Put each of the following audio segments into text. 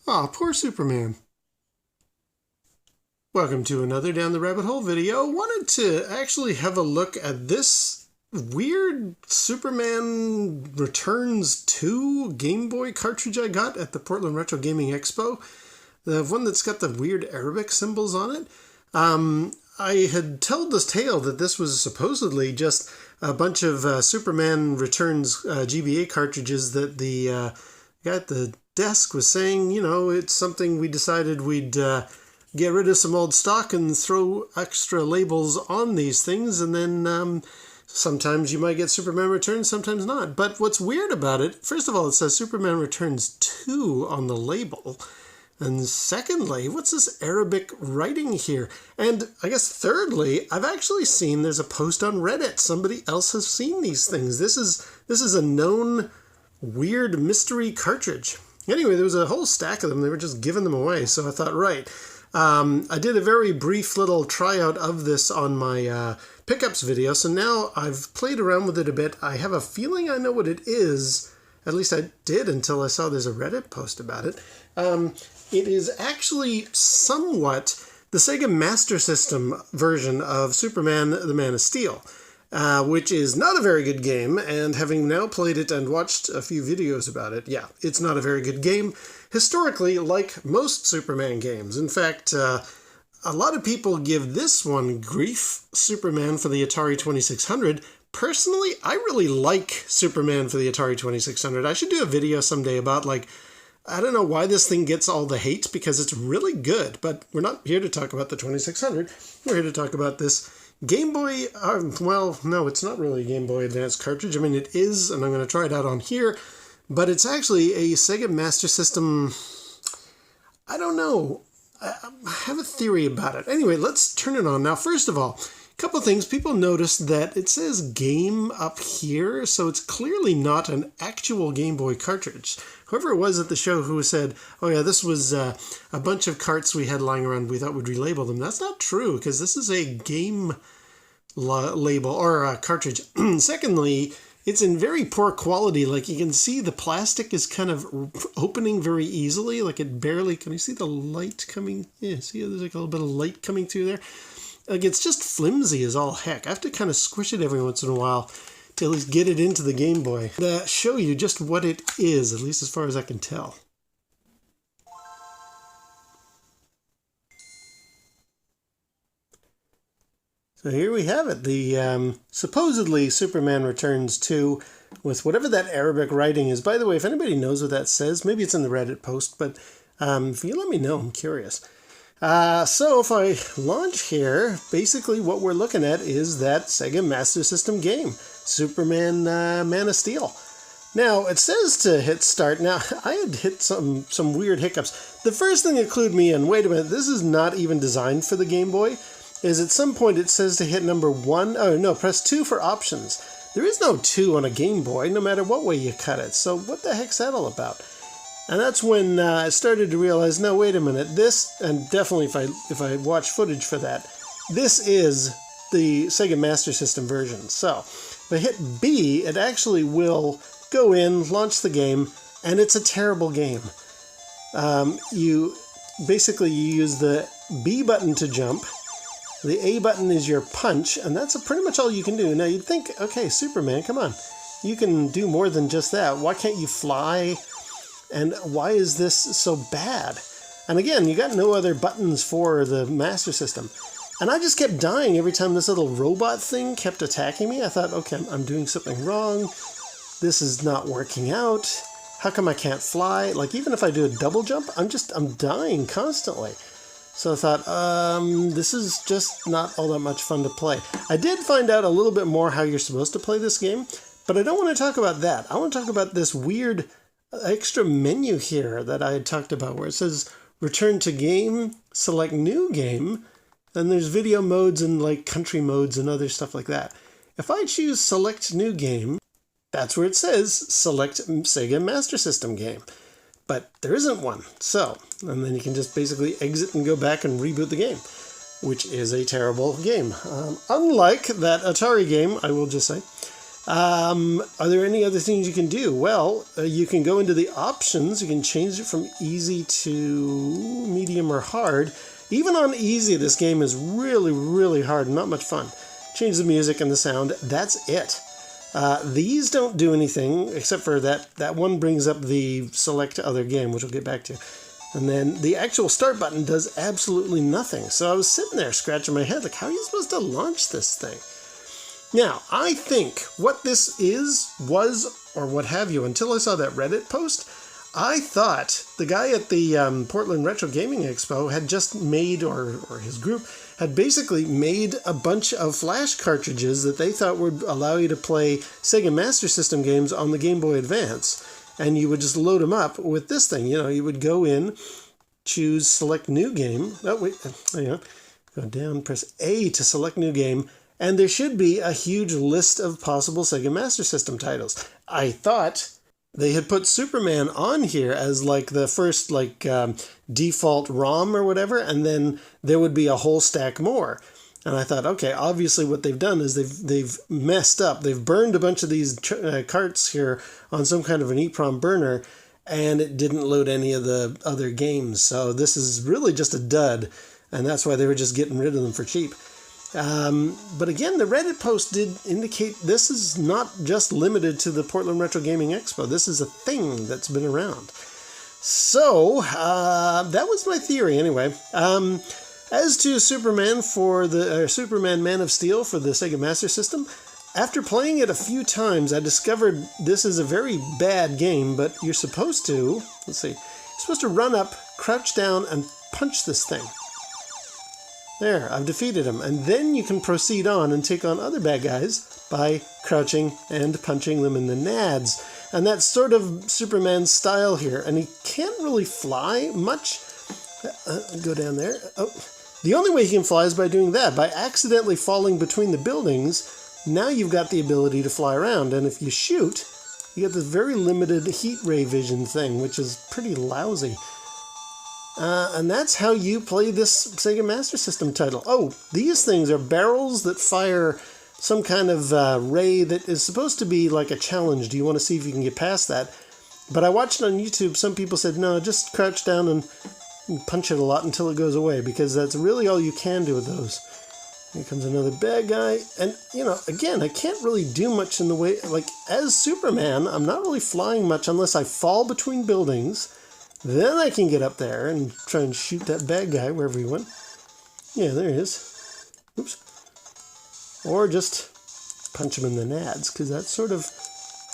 Aw, poor Superman. Welcome to another Down the Rabbit Hole video. Wanted to actually have a look at this weird Superman Returns 2 Game Boy cartridge I got at the Portland Retro Gaming Expo. The one that's got the weird Arabic symbols on it. I had told this tale that this was supposedly just a bunch of Superman Returns GBA cartridges that the guy at the desk was saying, you know, it's something we decided we'd get rid of some old stock and throw extra labels on these things, and then sometimes you might get Superman Returns, sometimes not. But what's weird about it, first of all, it says Superman Returns 2 on the label. And secondly, what's this Arabic writing here? And I guess thirdly, I've actually seen there's a post on Reddit. Somebody else has seen these things. This is a known weird mystery cartridge. Anyway, there was a whole stack of them. They were just giving them away. So I thought, right. I did a very brief little tryout of this on my pickups video. So now I've played around with it a bit. I have a feeling I know what it is. At least I did until I saw there's a Reddit post about it. It is actually somewhat the Sega Master System version of Superman the Man of Steel, which is not a very good game, and having now played it and watched a few videos about it, yeah, it's not a very good game, historically, like most Superman games. In fact, a lot of people give this one grief, Superman for the Atari 2600. Personally, I really like Superman for the Atari 2600. I should do a video someday about, like, I don't know why this thing gets all the hate, because it's really good, but we're not here to talk about the 2600. We're here to talk about this Game Boy, well, no, it's not really a Game Boy Advanced cartridge. I mean, it is, and I'm going to try it out on here, but it's actually a Sega Master System, I don't know. I have a theory about it. Anyway, let's turn it on. Now, first of all, a couple things. People noticed that it says game up here, so it's clearly not an actual Game Boy cartridge. Whoever it was at the show who said, oh yeah, this was a bunch of carts we had lying around, we thought we'd relabel them. That's not true, because this is a game label, or a cartridge. Secondly, it's in very poor quality. Like, you can see the plastic is kind of opening very easily, like it barely, can you see the light coming? Yeah, see there's like a little bit of light coming through there? Like, it's just flimsy as all heck. I have to kind of squish it every once in a while to at least get it into the Game Boy. To show you just what it is, at least as far as I can tell. So here we have it, the supposedly Superman Returns 2 with whatever that Arabic writing is. By the way, if anybody knows what that says, maybe it's in the Reddit post, but if you let me know, I'm curious. So if I launch here, basically what we're looking at is that Sega Master System game, Superman Man of Steel. Now, it says to hit start. Now, I had hit some weird hiccups. The first thing that clued me in, wait a minute, this is not even designed for the Game Boy, is at some point it says to hit number 1, oh no, press 2 for options. There is no 2 on a Game Boy, no matter what way you cut it, so what the heck's that all about? And that's when I started to realize, no, wait a minute, this, and definitely if I watch footage for that, this is the Sega Master System version. So, if I hit B, it actually will go in, launch the game, and it's a terrible game. You use the B button to jump, the A button is your punch, and that's pretty much all you can do. Now, you'd think, okay, Superman, come on, you can do more than just that. Why can't you fly? And why is this so bad? And again, you got no other buttons for the Master System. And I just kept dying every time this little robot thing kept attacking me. I thought, okay, I'm doing something wrong. This is not working out. How come I can't fly? Like, even if I do a double jump, I'm dying constantly. So I thought, this is just not all that much fun to play. I did find out a little bit more how you're supposed to play this game, but I don't want to talk about that. I want to talk about this weird extra menu here that I had talked about, where it says return to game, select new game, then there's video modes and like country modes and other stuff like that. If I choose select new game, that's where it says select Sega Master System game, but there isn't one. So, and then you can just basically exit and go back and reboot the game, which is a terrible game. Unlike that Atari game, I will just say, Are there any other things you can do? Well, you can go into the options. You can change it from easy to medium or hard. Even on easy, this game is really, really hard and not much fun. Change the music and the sound. That's it. These don't do anything except for that one brings up the select other game, which we'll get back to. And then the actual start button does absolutely nothing. So I was sitting there scratching my head, like, how are you supposed to launch this thing? Now, I think what this was, or what have you, until I saw that Reddit post, I thought the guy at the Portland Retro Gaming Expo had just made, or his group, had basically made a bunch of flash cartridges that they thought would allow you to play Sega Master System games on the Game Boy Advance. And you would just load them up with this thing. You know, you would go in, choose select new game. Oh, wait, hang on. Go down, press A to select new game. And there should be a huge list of possible Sega Master System titles. I thought they had put Superman on here as like the first default ROM or whatever, and then there would be a whole stack more. And I thought, okay, obviously what they've done is they've messed up. They've burned a bunch of these carts here on some kind of an EEPROM burner, and it didn't load any of the other games. So this is really just a dud, and that's why they were just getting rid of them for cheap. But again, the Reddit post did indicate this is not just limited to the Portland Retro Gaming Expo. This is a thing that's been around. So that was my theory anyway. As to Superman Superman Man of Steel for the Sega Master System, after playing it a few times, I discovered this is a very bad game, but you're supposed to, you're supposed to run up, crouch down, and punch this thing. There, I've defeated him. And then you can proceed on and take on other bad guys by crouching and punching them in the nads. And that's sort of Superman's style here. And he can't really fly much. Go down there. Oh. The only way he can fly is by doing that. By accidentally falling between the buildings, now you've got the ability to fly around. And if you shoot, you get this very limited heat ray vision thing, which is pretty lousy. And that's how you play this Sega Master System title. Oh, these things are barrels that fire some kind of ray that is supposed to be like a challenge. Do you want to see if you can get past that? But I watched it on YouTube. Some people said, no, just crouch down and punch it a lot until it goes away, because that's really all you can do with those. Here comes another bad guy. And, you know, again, I can't really do much in the way, like, as Superman, I'm not really flying much unless I fall between buildings. Then I can get up there and try and shoot that bad guy wherever he went. Yeah, there he is. Oops. Or just punch him in the nads, because that's sort of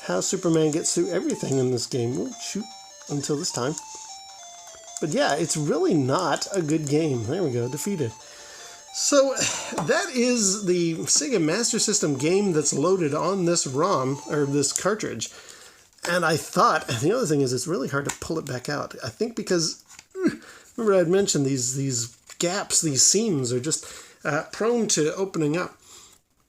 how Superman gets through everything in this game. We'll shoot until this time. But yeah, it's really not a good game. There we go, defeated. So that is the Sega Master System game that's loaded on this ROM, or this cartridge. And I thought, and the other thing is it's really hard to pull it back out. I think because, remember I'd mentioned these gaps, these seams are just prone to opening up.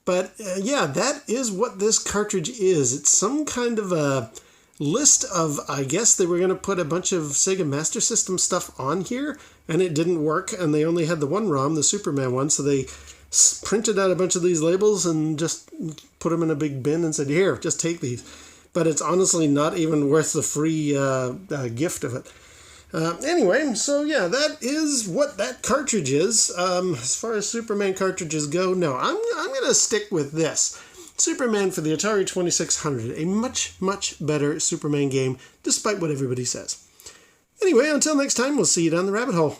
But yeah, that is what this cartridge is. It's some kind of a list of, I guess they were going to put a bunch of Sega Master System stuff on here, and it didn't work, and they only had the one ROM, the Superman one, so they printed out a bunch of these labels and just put them in a big bin and said, here, just take these. But it's honestly not even worth the free gift of it. Anyway, so yeah, that is what that cartridge is. As far as Superman cartridges go, no, I'm going to stick with this. Superman for the Atari 2600, a much, much better Superman game, despite what everybody says. Anyway, until next time, we'll see you down the rabbit hole.